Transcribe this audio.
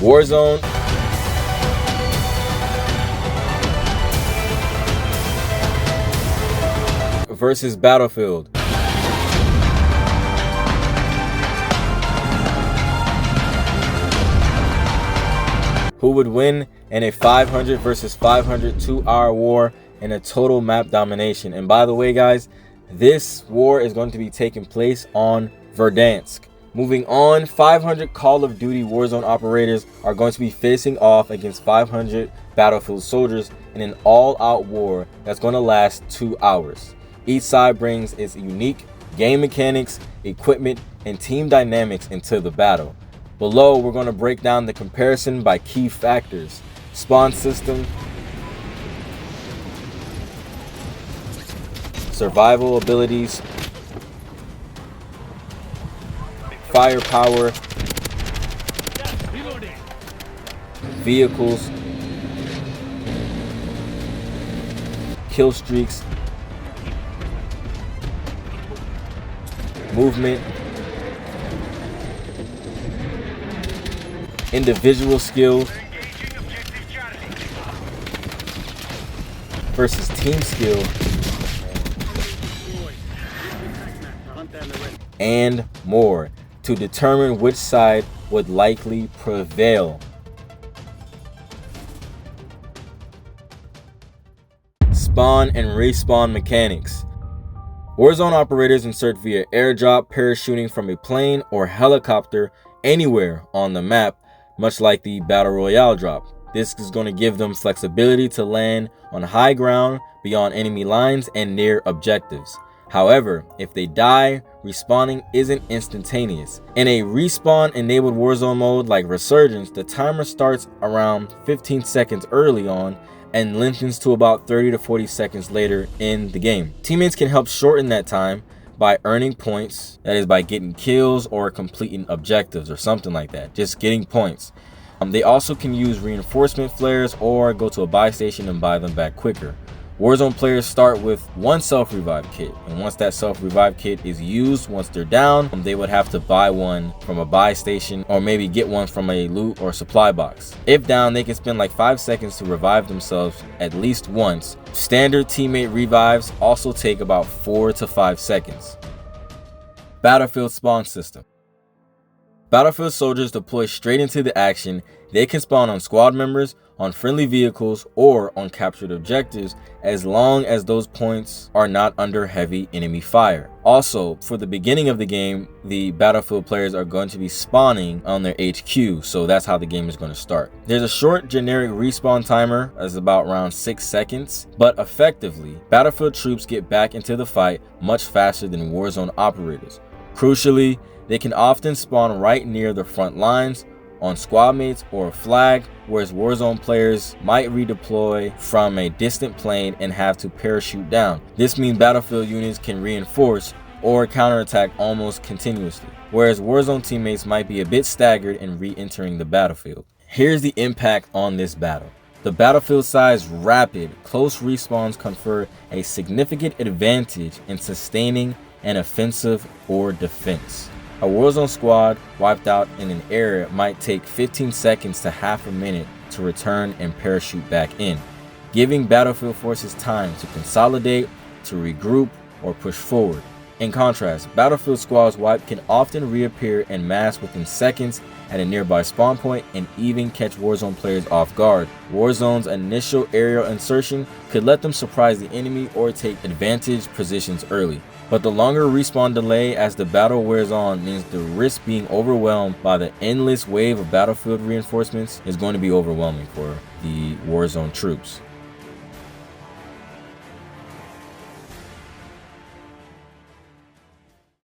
Warzone versus Battlefield. Who would win in a 500 versus 500 2-hour war in a total map domination? And by the way, guys, this war is going to be taking place on Verdansk. Moving on, 500 Call of Duty Warzone operators are going to be facing off against 500 Battlefield soldiers in an all-out war that's going to last 2 hours. Each side brings its unique game mechanics, equipment, and team dynamics into the battle. Below, we're going to break down the comparison by key factors: spawn system, survival abilities, firepower, vehicles, killstreaks, movement, individual skills versus team skill, and more to determine which side would likely prevail. Spawn and respawn mechanics. Warzone operators insert via airdrop, parachuting from a plane or helicopter anywhere on the map, much like the Battle Royale drop. This is going to give them flexibility to land on high ground, beyond enemy lines, and near objectives. However, if they die, respawning isn't instantaneous. In a respawn-enabled Warzone mode like Resurgence, the timer starts around 15 seconds early on and lengthens to about 30 to 40 seconds later in the game. Teammates can help shorten that time by earning points, that is by getting kills or completing objectives or something like that, just getting points. They also can use reinforcement flares or go to a buy station and buy them back quicker. Warzone players start with one self-revive kit, and once that self-revive kit is used, once they're down, they would have to buy one from a buy station or maybe get one from a loot or supply box. If down, they can spend like 5 seconds to revive themselves at least once. Standard teammate revives also take about 4 to 5 seconds. Battlefield spawn system. Battlefield soldiers deploy straight into the action. They can spawn on squad members, on friendly vehicles, or on captured objectives, as long as those points are not under heavy enemy fire. Also, for the beginning of the game, the Battlefield players are going to be spawning on their HQ, so that's how the game is going to start. There's a short generic respawn timer that's about around 6 seconds, but effectively, Battlefield troops get back into the fight much faster than Warzone operators. Crucially, they can often spawn right near the front lines, on squad mates or a flag, whereas Warzone players might redeploy from a distant plane and have to parachute down. This means Battlefield units can reinforce or counterattack almost continuously, whereas Warzone teammates might be a bit staggered in re-entering the battlefield. Here's the impact on this battle. The battlefield size rapid, close respawns confer a significant advantage in sustaining an offensive or defense. A Warzone squad wiped out in an area might take 15 seconds to half a minute to return and parachute back in, giving Battlefield forces time to consolidate, to regroup, or push forward. In contrast, Battlefield squads wiped can often reappear en masse within seconds at a nearby spawn point and even catch Warzone players off guard. Warzone's initial aerial insertion could let them surprise the enemy or take advantage positions early. But the longer respawn delay as the battle wears on means the risk being overwhelmed by the endless wave of Battlefield reinforcements is going to be overwhelming for the Warzone troops.